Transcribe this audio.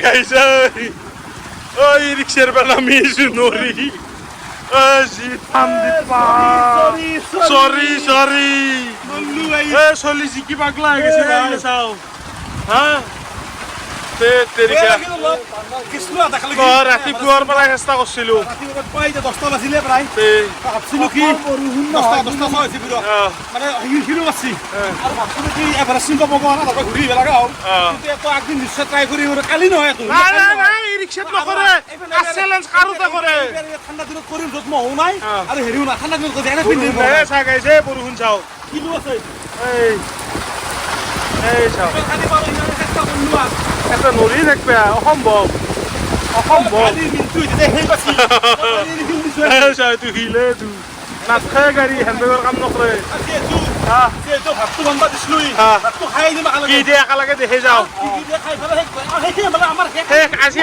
গাইছে ওই রিক্সার বেলা মিস নরি জি ফাম দিপা সরি সরি এ সলি কি পাগলা হয়ে গেছে ভাই চাও হ্যাঁ তে তেরিকা রাতি পুয়ার বেলা চেষ্টা করছিলো দশটা বাজিলে প্ৰায় ভাবছিলো কি দশটা ছয় মানে হিৰো আছি আৰু ভাবছিলো কি এভাৰেষ্টিং পাব না তারপর ঘূৰি বেলাগা হ'ল কিন্তু এত একদিন নিশ্চয় ট্ৰাই কৰি কালি নহয় তো রিক্সাত নকৰে চ্যালেঞ্জ কাৰোতে কৰে ঠাণ্ডা দিনত কৰিম য'ত মহো নাই আৰু হেৰিও না ঠাণ্ডা দিনত কৰি এনে পিন্ধিম চাহ গাইছে বৰষুণ চাও কিলো আছে এই চাও খালি বাৰু ইমান চেষ্টা কৰিলো এটা নৰি থাকবে অসম্ভৱ অসম্ভৱ তুই হিলে তুই নাথাকে গাড়ী হেণ্ডবেগৰ কাম নকৰে ভাতটো বন্ধা দিছিলো ভাতটো খাই দিম কি দিয়ে একেলগে দেখি যাওঁ খাই পেলাই আমাৰ আজি